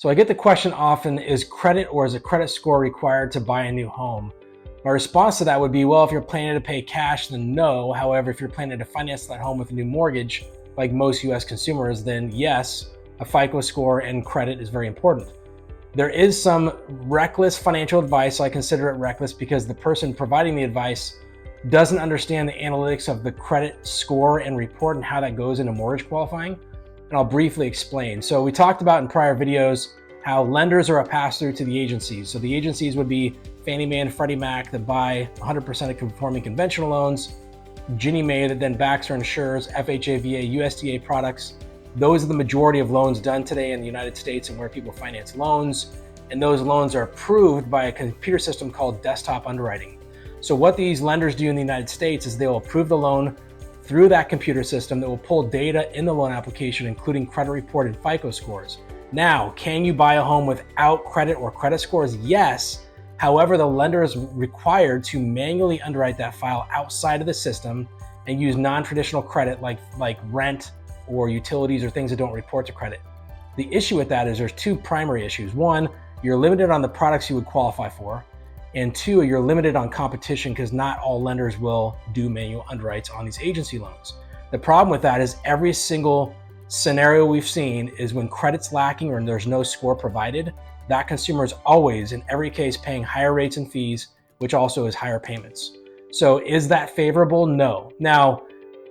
So I get the question often, is credit or is a credit score required to buy a new home? My response to that would be, well, if you're planning to pay cash, then no. However, if you're planning to finance that home with a new mortgage, like most US consumers, then yes, a FICO score and credit is very important. There is some reckless financial advice, so I consider it reckless because the person providing the advice doesn't understand the analytics of the credit score and report and how that goes into mortgage qualifying. And I'll briefly explain. So we talked about in prior videos how lenders are a pass-through to the agencies. So the agencies would be Fannie Mae and Freddie Mac that buy 100% of conforming conventional loans, Ginnie Mae that then backs or insures, FHA, VA, USDA products. Those are the majority of loans done today in the United States and where people finance loans. And those loans are approved by a computer system called desktop underwriting. So what these lenders do in the United States is they'll approve the loan through that computer system that will pull data in the loan application, including credit report and FICO scores. Now, can you buy a home without credit or credit scores? Yes. However, the lender is required to manually underwrite that file outside of the system and use non-traditional credit like rent or utilities or things that don't report to credit. The issue with that is there's two primary issues. One, you're limited on the products you would qualify for. And two, you're limited on competition because not all lenders will do manual underwrites on these agency loans. The problem with that is every single scenario we've seen is when credit's lacking or there's no score provided, that consumer is always, in every case, paying higher rates and fees, which also is higher payments. So is that favorable? No. Now,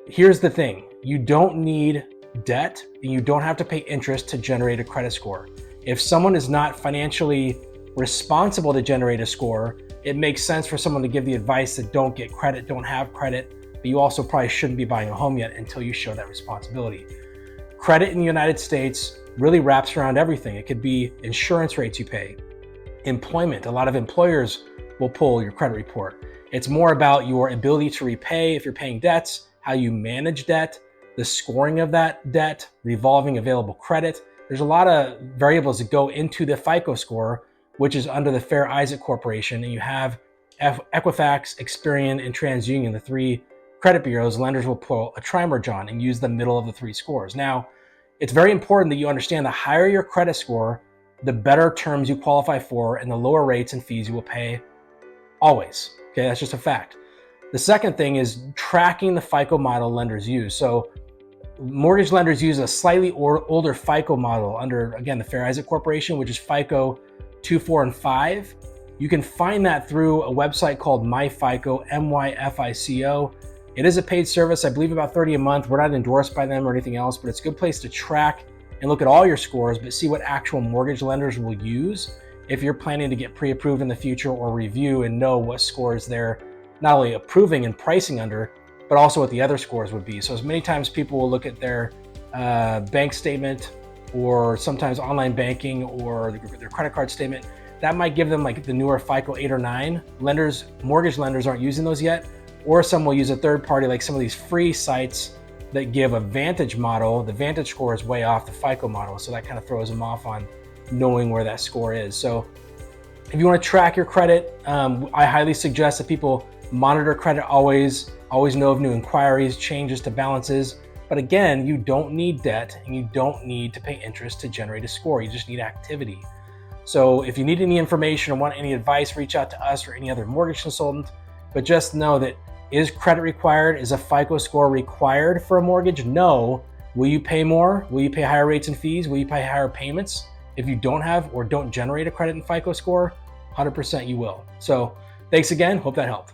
here's the thing. You don't need debt and you don't have to pay interest to generate a credit score. If someone is not financially responsible to generate a score, it makes sense for someone to give the advice that don't get credit, don't have credit, but you also probably shouldn't be buying a home yet until you show that responsibility. Credit in the United States really wraps around everything. It could be insurance rates you pay, employment. A lot of employers will pull your credit report. It's more about your ability to repay if you're paying debts, how you manage debt, the scoring of that debt, revolving available credit. There's a lot of variables that go into the FICO score, which is under the Fair Isaac Corporation, and you have Equifax, Experian, and TransUnion, the three credit bureaus. Lenders will pull a tri-merge on and use the middle of the three scores. Now, it's very important that you understand the higher your credit score, the better terms you qualify for and the lower rates and fees you will pay always. Okay, that's just a fact. The second thing is tracking the FICO model lenders use. So mortgage lenders use a slightly older FICO model under, again, the Fair Isaac Corporation, which is FICO 2, 4, and 5. You can find that through a website called MyFICO, MyFICO. It is a paid service, I believe about $30 a month. We're not endorsed by them or anything else, but it's a good place to track and look at all your scores, but see what actual mortgage lenders will use if you're planning to get pre-approved in the future or review and know what scores they're not only approving and pricing under, but also what the other scores would be. So as many times people will look at their bank statement or sometimes online banking or their credit card statement, that might give them like the newer FICO 8 or 9. Mortgage lenders aren't using those yet, or some will use a third party like some of these free sites that give a Vantage model. The Vantage score is way off the FICO model, so that kind of throws them off on knowing where that score is. So if you want to track your credit, I highly suggest that people monitor credit always know of new inquiries, changes to balances. But again, you don't need debt and you don't need to pay interest to generate a score. You just need activity. So if you need any information or want any advice, reach out to us or any other mortgage consultant. But just know that, is credit required? Is a FICO score required for a mortgage? No. Will you pay more? Will you pay higher rates and fees? Will you pay higher payments if you don't have or don't generate a credit and FICO score? 100% you will. So thanks again. Hope that helped.